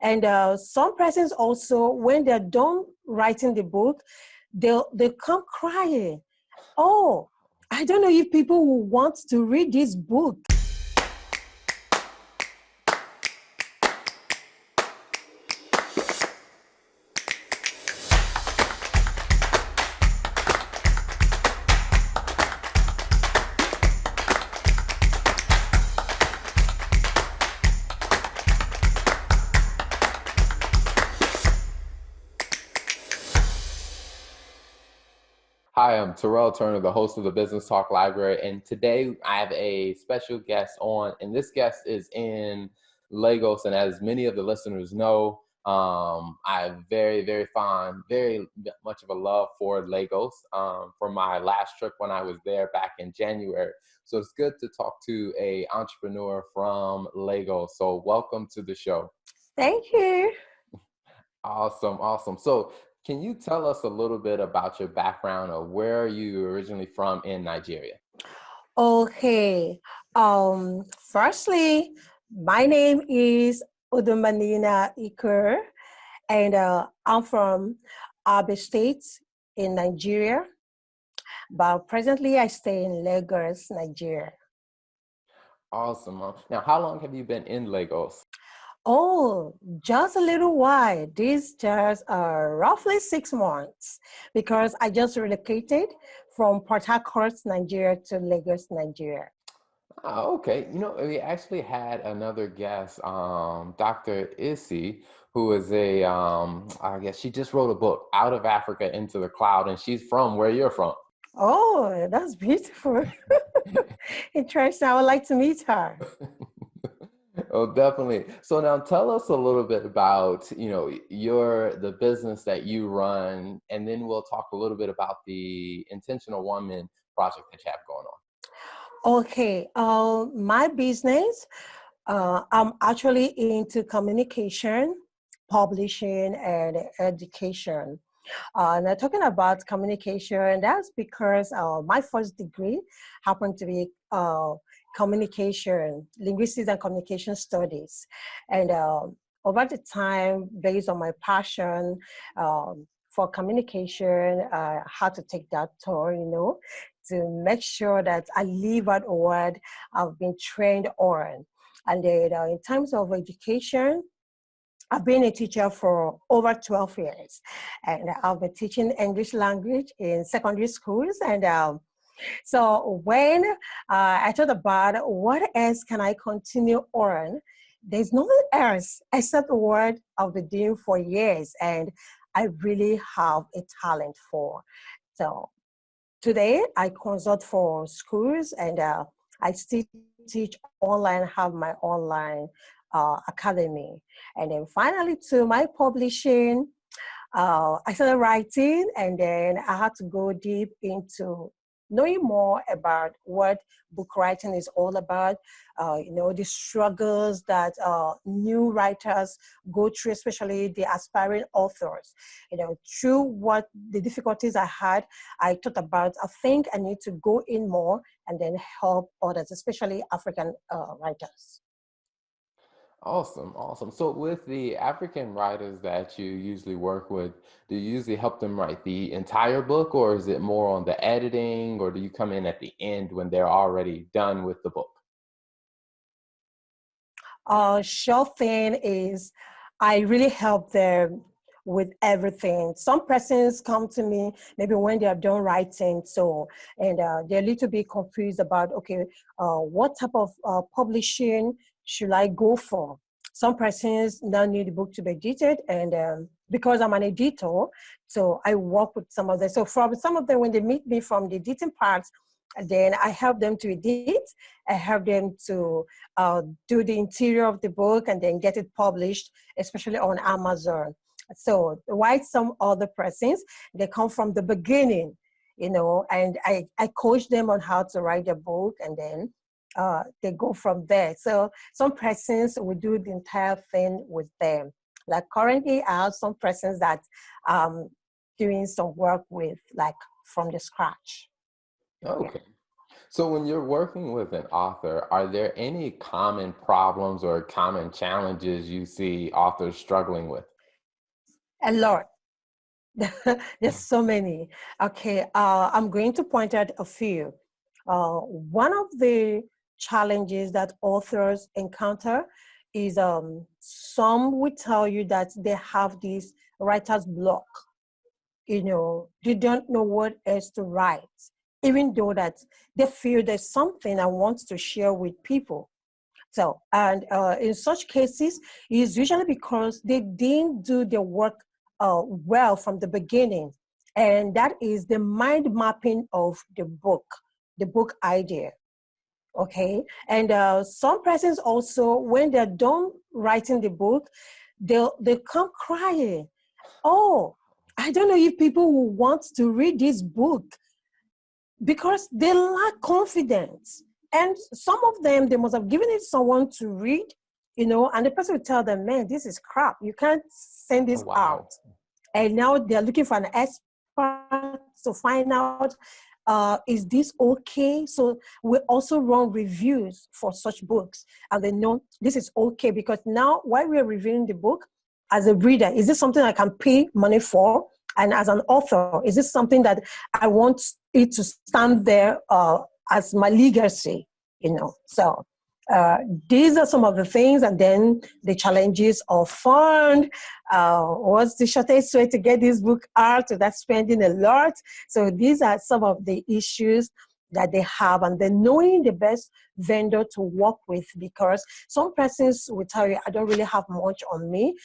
And some persons also, when they're done writing the book, they'll come crying. Oh, I don't know if people will want to read this book. Hi, I'm Terrell Turner, the host of the Business Talk Library, and today I have a special guest on, and this guest is in Lagos, and as many of the listeners know, I'm very much of a love for Lagos from my last trip when I was there back in January. So it's good to talk to an entrepreneur from Lagos. So welcome to the show. Thank you. Awesome. So can you tell us a little bit about your background or where are you originally from in Nigeria? Okay. Firstly, my name is Nnenna Ikoro, and I'm from Abia State in Nigeria. But presently, I stay in Lagos, Nigeria. Awesome. Now, how long have you been in Lagos? Oh, just a little while. This just roughly 6 months because I just relocated from Port Harcourt, Nigeria to Lagos, Nigeria. Oh, okay. We actually had another guest, Dr. Issy, who is I guess she just wrote a book, Out of Africa into the Cloud, and she's from where you're from. Oh, that's beautiful. Interesting. I would like to meet her. Oh, definitely. So now tell us a little bit about, the business that you run, and then we'll talk a little bit about the Intentional Woman project that you have going on. Okay, my business, I'm actually into communication, publishing, and education. Now, talking about communication, that's because my first degree happened to be communication, linguistics and communication studies. And over the time, based on my passion for communication, I had to take that tour, to make sure that I live out what I've been trained on. And then in terms of education, I've been a teacher for over 12 years, and I've been teaching English language in secondary schools. And so when I thought about what else can I continue on, there's nothing else except what I've been doing for years, and I really have a talent for. So today I consult for schools, and I still teach online, have my online academy. And then finally to my publishing, I started writing, and then I had to go deep into knowing more about what book writing is all about, the struggles that new writers go through, especially the aspiring authors. Through what the difficulties I had, I thought about, I think I need to go in more and then help others, especially African writers. Awesome. So with the African writers that you usually work with, do you usually help them write the entire book, or is it more on the editing, or do you come in at the end when they're already done with the book? Sure thing is I really help them with everything. Some persons come to me maybe when they are done writing, and they're a little bit confused about, okay, what type of publishing should I go for? Some persons now need the book to be edited, and because I'm an editor, so I work with some of them. So from some of them, when they meet me from the editing parts, then I help them to edit. I help them to do the interior of the book and then get it published, especially on Amazon. So while some other persons, they come from the beginning, and I coach them on how to write a book, and then they go from there. So some persons will do the entire thing with them. Like currently, I have some persons that doing some work with, like, from the scratch. Okay. So when you're working with an author, are there any common problems or common challenges you see authors struggling with? A lot. There's so many. Okay, I'm going to point out a few. One of the challenges that authors encounter is some will tell you that they have this writer's block. They don't know what else to write, even though that they feel there's something I want to share with people. So, and in such cases, it's usually because they didn't do their work well from the beginning. And that is the mind mapping of the book idea. Okay. And some persons also, when they're done writing the book, they come crying. Oh, I don't know if people will want to read this book because they lack confidence. And some of them, they must have given it someone to read, and the person will tell them, man, this is crap. You can't send Oh, this out. wow. And now they're looking for an expert to find out, is this okay? So we also run reviews for such books. And they know this is okay because now while we're reviewing the book, as a reader, is this something I can pay money for? And as an author, is this something that I want it to stand there as my legacy? So uh, these are some of the things, and then the challenges of fund. What's the shortest way to get this book out without spending a lot? So these are some of the issues that they have, and then knowing the best vendor to work with, because some persons will tell you, I don't really have much on me,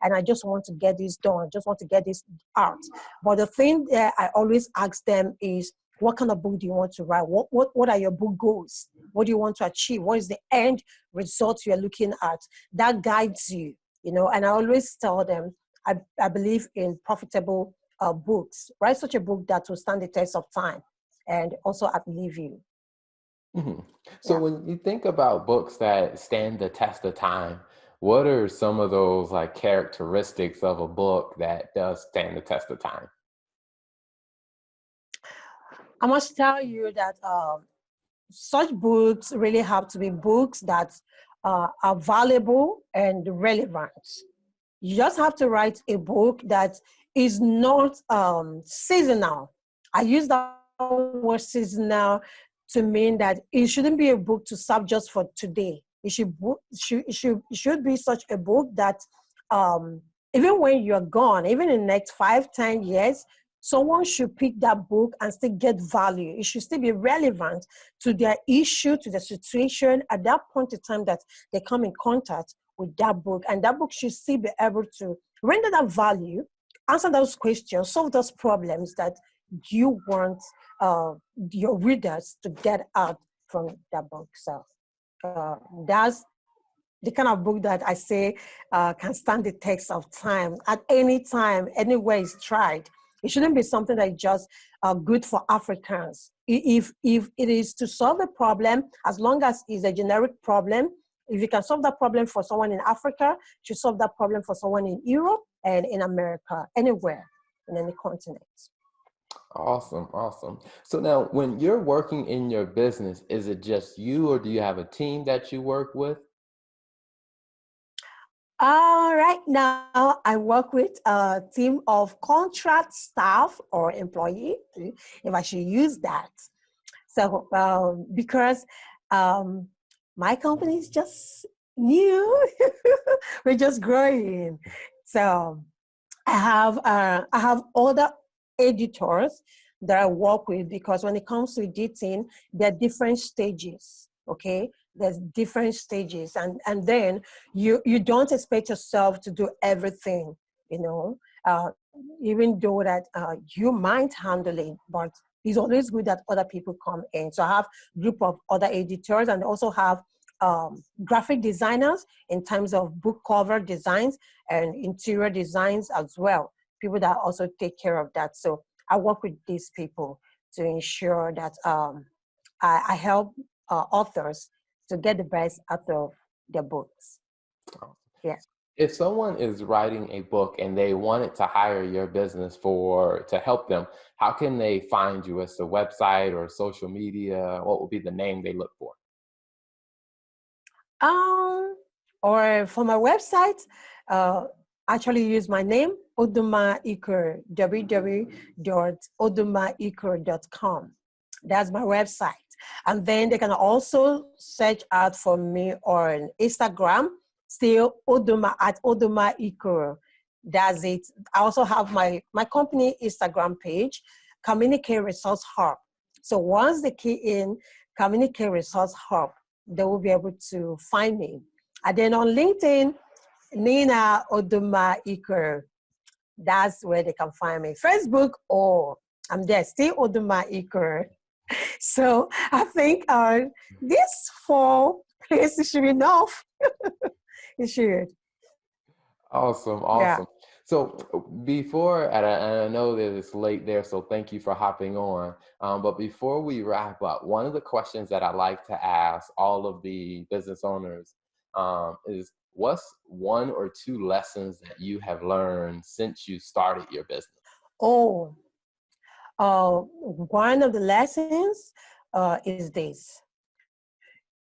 and I just want to get this done. I just want to get this out. But the thing that I always ask them is, what kind of book do you want to write? What are your book goals? What do you want to achieve? What is the end result you're looking at? That guides you, and I always tell them, I believe in profitable books. Write such a book that will stand the test of time and also outlive you. Mhm. So Yeah. when you think about books that stand the test of time, what are some of those like characteristics of a book that does stand the test of time? I must tell you that such books really have to be books that are valuable and relevant. You just have to write a book that is not seasonal. I use that word seasonal to mean that it shouldn't be a book to serve just for today. It should be such a book that um, even when you're gone, even in the next 5, 10 years, someone should pick that book and still get value. It should still be relevant to their issue, to the situation at that point in time that they come in contact with that book. And that book should still be able to render that value, answer those questions, solve those problems that you want uh, your readers to get out from that book. So that's the kind of book that I say can stand the test of time at any time, anywhere it's tried. It shouldn't be something that is just good for Africans. If it is to solve a problem, as long as it's a generic problem, if you can solve that problem for someone in Africa, you should solve that problem for someone in Europe and in America, anywhere, in any continent. Awesome, awesome. So now when you're working in your business, is it just you or do you have a team that you work with? Right now, I work with a team of contract staff or employee, if I should use that. So, because um, my company is just new, we're just growing. So, I have other editors that I work with, because when it comes to editing, there are different stages. Okay, there's different stages, and then you don't expect yourself to do everything. You know, uh, Even though that you might handle it, but it's always good that other people come in. So I have a group of other editors, and also have graphic designers in terms of book cover designs and interior designs as well. People that also take care of that. So I work with these people to ensure that I help authors to get the best out of their books. Yeah. If someone is writing a book and they wanted to hire your business to help them, how can they find you? As the website or social media? What would be the name they look for? Um, or for my website, uh, actually use my name, Udunma Ikoro, www.udumaikoro.com. That's my website. And then they can also search out for me on Instagram, still Uduma at Uduma Ikoro. That's it. I also have my company Instagram page, Communicate Resource Hub. So once they key in Communicate Resource Hub, they will be able to find me. And then on LinkedIn, Nnenna Uduma Ikoro. That's where they can find me. Facebook, oh, I'm there, still Uduma Ikoro. So I think these four places should be enough. It should. Awesome, Yeah. awesome. So and I know that it's late there, so thank you for hopping on. But before we wrap up, one of the questions that I like to ask all of the business owners is, what's one or two lessons that you have learned since you started your business? Oh, one of the lessons is this.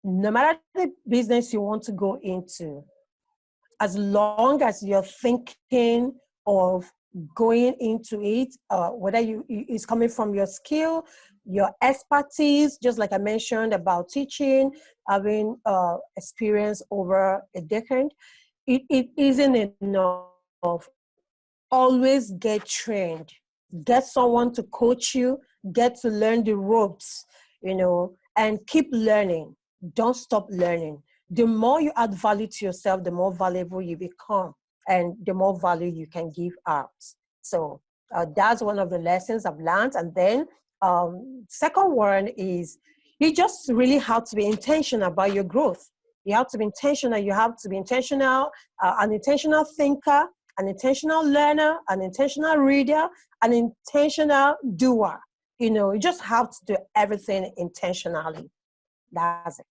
No matter the business you want to go into, as long as you're thinking of going into it, whether it's coming from your skill, your expertise, just like I mentioned about teaching, having experience over a decade, it isn't enough. Always get trained, get someone to coach you, get to learn the ropes, and keep learning. Don't stop learning. The more you add value to yourself, the more valuable you become, and the more value you can give out. So that's one of the lessons I've learned. And then second one is, you just really have to be intentional about your growth. You have to be intentional. You have to be intentional, an intentional thinker, an intentional learner, an intentional reader, an intentional doer. You just have to do everything intentionally. That's it.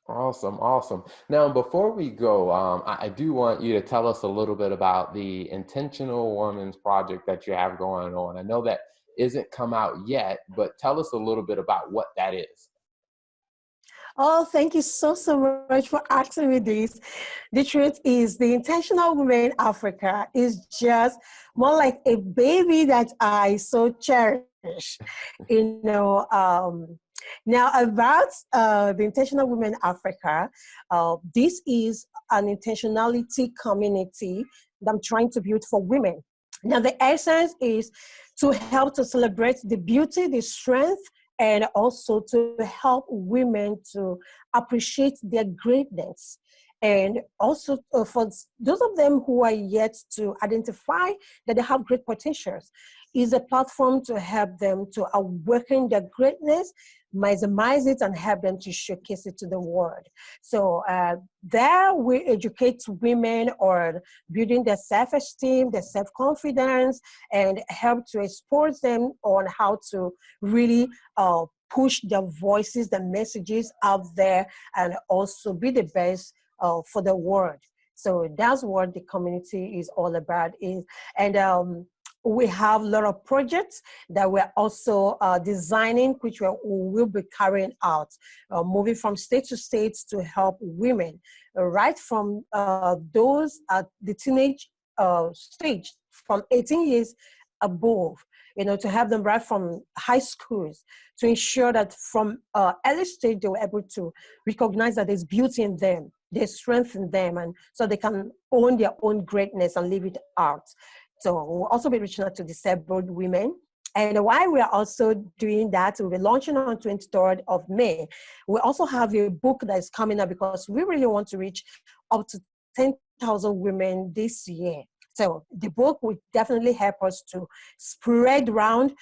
Awesome, awesome. Now, before we go, I do want you to tell us a little bit about the Intentional Women's Project that you have going on. I know that isn't come out yet, but tell us a little bit about what that is. Oh, thank you so much for asking me this. The truth is, the Intentional Women Africa is just more like a baby that I so cherish. You know, Now about the Intentional Women Africa, this is an intentionality community that I'm trying to build for women. Now, the essence is to help to celebrate the beauty, the strength, and also to help women to appreciate their greatness. And also for those of them who are yet to identify that they have great potentials, is a platform to help them to awaken their greatness, maximize it, and help them to showcase it to the world. So there we educate women on building their self-esteem, their self-confidence, and help to expose them on how to really push their voices, their messages out there, and also be the best for the world. So that's what the community is all about. And we have a lot of projects that we're also designing, which we will be carrying out, moving from state to state to help women, right from those at the teenage stage, from 18 years above, to have them right from high schools, to ensure that from early stage they were able to recognize that there's beauty in them, there's strength in them, and so they can own their own greatness and live it out. So we'll also be reaching out to disabled women. And while we are also doing that, we'll be launching on 23rd of May. We also have a book that is coming up because we really want to reach up to 10,000 women this year. So the book will definitely help us to spread around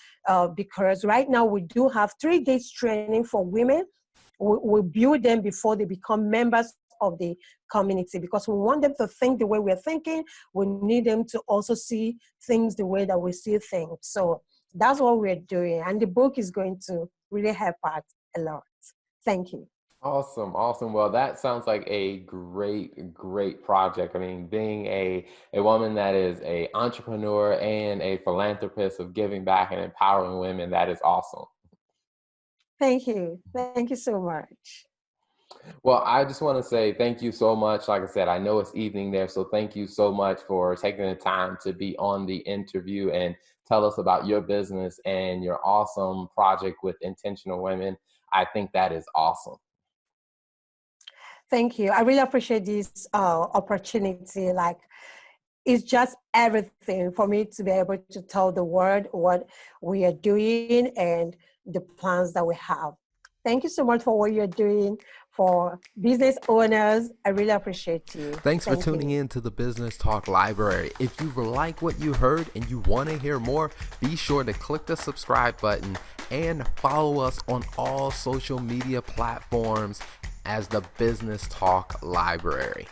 because right now we do have 3 days training for women. We build them before they become members of the community because we want them to think the way we're thinking. We need them to also see things the way that we see things. So that's what we're doing. And the book is going to really help us a lot. Thank you. Awesome, awesome. Well, that sounds like a great project. I mean, being a woman that is a entrepreneur and a philanthropist of giving back and empowering women, that is awesome. Thank you. Thank you so much. Well, I just want to say thank you so much. Like I said, I know it's evening there, so thank you so much for taking the time to be on the interview and tell us about your business and your awesome project with Intentional Women. I think that is awesome. Thank you. I really appreciate this opportunity. Like, it's just everything for me to be able to tell the world what we are doing and the plans that we have. Thank you so much for what you're doing for business owners. I really appreciate you. Thanks for Thank tuning you. in to the Business Talk Library. If you like what you heard and you want to hear more, be sure to click the subscribe button and follow us on all social media platforms as the Business Talk Library.